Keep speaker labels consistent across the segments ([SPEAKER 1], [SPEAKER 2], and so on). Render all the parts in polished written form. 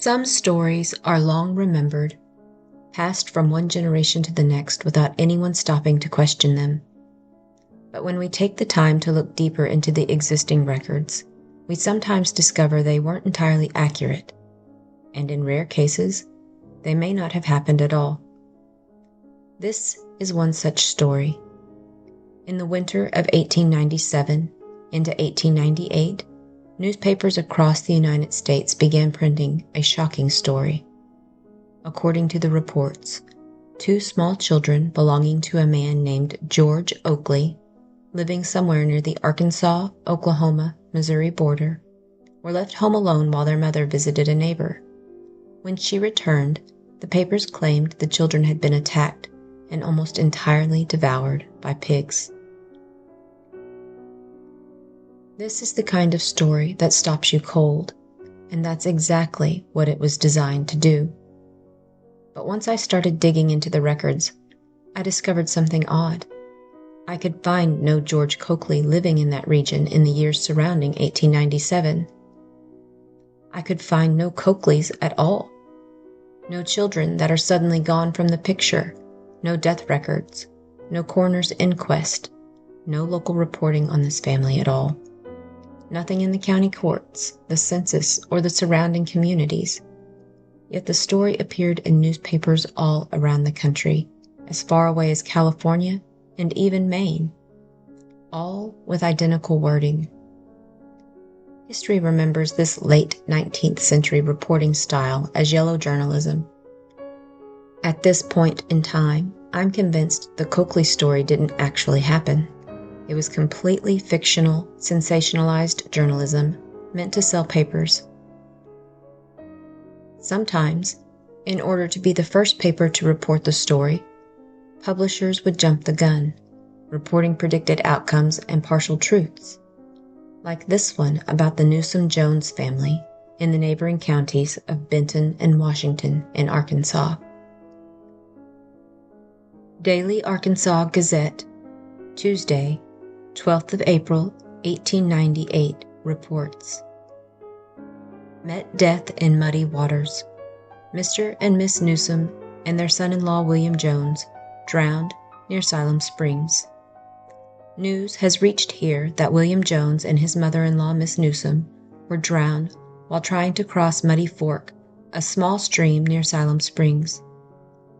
[SPEAKER 1] Some stories are long remembered, passed from one generation to the next without anyone stopping to question them. But when we take the time to look deeper into the existing records, we sometimes discover they weren't entirely accurate, and in rare cases, they may not have happened at all. This is one such story. In the winter of 1897 into 1898, newspapers across the United States began printing a shocking story. According to the reports, two small children belonging to a man named George Oakley, living somewhere near the Arkansas, Oklahoma, Missouri border, were left home alone while their mother visited a neighbor. When she returned, the papers claimed the children had been attacked and almost entirely devoured by pigs. This is the kind of story that stops you cold, and that's exactly what it was designed to do. But once I started digging into the records, I discovered something odd. I could find no George Coakley living in that region in the years surrounding 1897. I could find no Coakleys at all. No children that are suddenly gone from the picture, no death records, no coroner's inquest, no local reporting on this family at all. Nothing in the county courts, the census, or the surrounding communities. Yet the story appeared in newspapers all around the country, as far away as California and even Maine, all with identical wording. History remembers this late 19th century reporting style as yellow journalism. At this point in time, I'm convinced the Coakley story didn't actually happen. It was completely fictional, sensationalized journalism meant to sell papers. Sometimes, in order to be the first paper to report the story, publishers would jump the gun, reporting predicted outcomes and partial truths, like this one about the Newsom-Jones family in the neighboring counties of Benton and Washington in Arkansas. Daily Arkansas Gazette, Tuesday, 12th of April, 1898, reports. Met death in muddy waters. Mr. and Miss Newsom and their son-in-law William Jones drowned near Siloam Springs. News has reached here that William Jones and his mother-in-law Miss Newsom were drowned while trying to cross Muddy Fork, a small stream near Siloam Springs.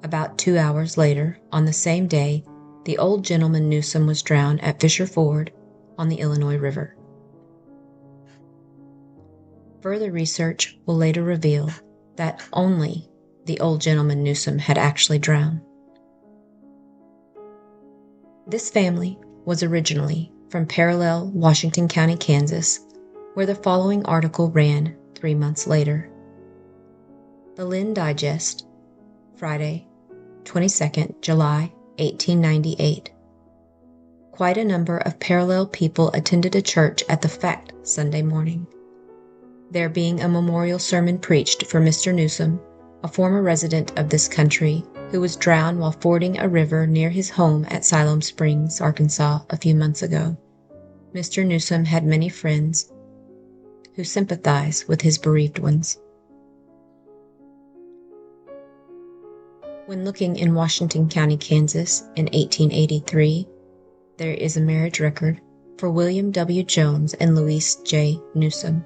[SPEAKER 1] About 2 hours later, on the same day, the old gentleman Newsom was drowned at Fisher Ford on the Illinois River. Further research will later reveal that only the old gentleman Newsom had actually drowned. This family was originally from Parallel, Washington County, Kansas, where the following article ran 3 months later. The Lynn Digest, Friday, 22nd July, 1898. Quite a number of Parallel people attended a church at the Fact Sunday morning, there being a memorial sermon preached for Mr. Newsom, a former resident of this country who was drowned while fording a river near his home at Siloam Springs, Arkansas, a few months ago. Mr. Newsom had many friends who sympathize with his bereaved ones. When looking in Washington County, Kansas in 1883, there is a marriage record for William W. Jones and Louise J. Newsom.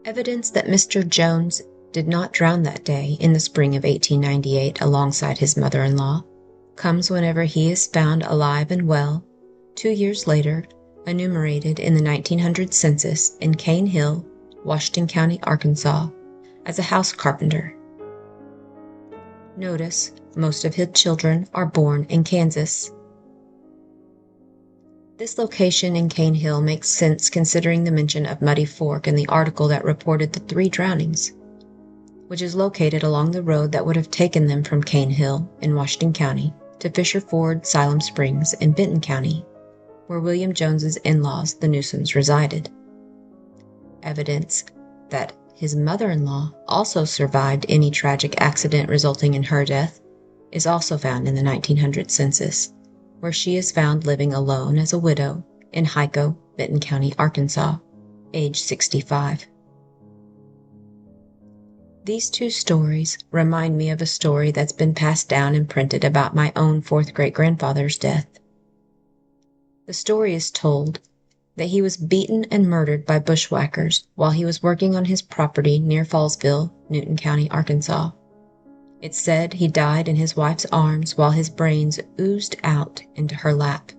[SPEAKER 1] Evidence that Mr. Jones did not drown that day in the spring of 1898 alongside his mother-in-law comes whenever he is found alive and well, 2 years later, enumerated in the 1900 census in Cane Hill, Washington County, Arkansas, as a house carpenter. Notice, most of his children are born in Kansas. This location in Cane Hill makes sense considering the mention of Muddy Fork in the article that reported the 3 drownings, which is located along the road that would have taken them from Cane Hill in Washington County to Fisher Ford, Siloam Springs in Benton County, where William Jones's in-laws, the Newsoms, resided. Evidence that his mother-in-law also survived any tragic accident resulting in her death is also found in the 1900 census, where she is found living alone as a widow in Hyco, Benton County, Arkansas, age 65. These two stories remind me of a story that's been passed down and printed about my own fourth great-grandfather's death. The story is told that he was beaten and murdered by bushwhackers while he was working on his property near Fallsville, Newton County, Arkansas. It's said he died in his wife's arms while his brains oozed out into her lap.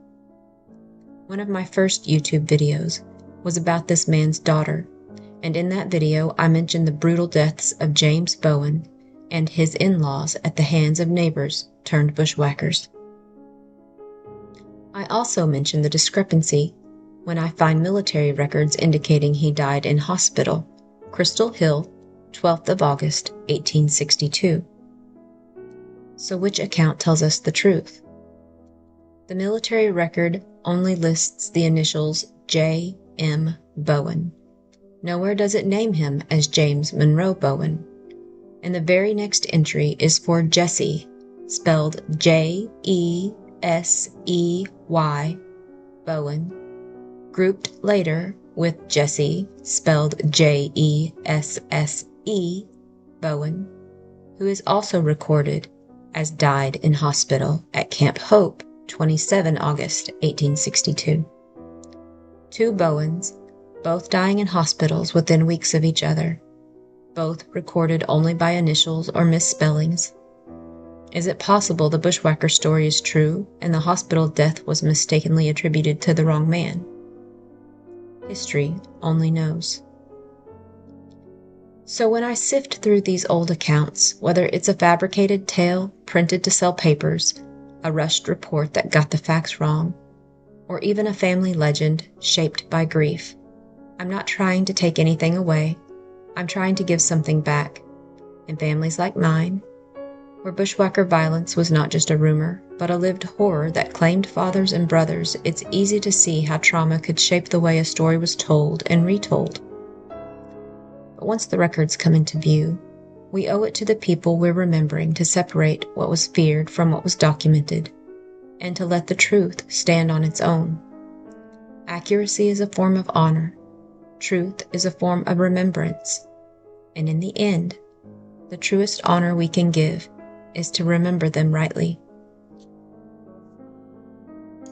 [SPEAKER 1] One of my first YouTube videos was about this man's daughter, and in that video I mentioned the brutal deaths of James Bowen and his in-laws at the hands of neighbors turned bushwhackers. I also mentioned the discrepancy when I find military records indicating he died in hospital, Crystal Hill, 12th of August, 1862. So which account tells us the truth? The military record only lists the initials J. M. Bowen. Nowhere does it name him as James Monroe Bowen. And the very next entry is for Jesse, spelled Jesey, Bowen, grouped later with Jesse, spelled Jesse, Bowen, who is also recorded as died in hospital at Camp Hope, 27 August 1862. Two Bowens, both dying in hospitals within weeks of each other, both recorded only by initials or misspellings. Is it possible the bushwhacker story is true and the hospital death was mistakenly attributed to the wrong man? History only knows. So when I sift through these old accounts, whether it's a fabricated tale printed to sell papers, a rushed report that got the facts wrong, or even a family legend shaped by grief, I'm not trying to take anything away. I'm trying to give something back. In families like mine, where bushwhacker violence was not just a rumor, but a lived horror that claimed fathers and brothers, it's easy to see how trauma could shape the way a story was told and retold. But once the records come into view, we owe it to the people we're remembering to separate what was feared from what was documented, and to let the truth stand on its own. Accuracy is a form of honor. Truth is a form of remembrance. And in the end, the truest honor we can give is to remember them rightly.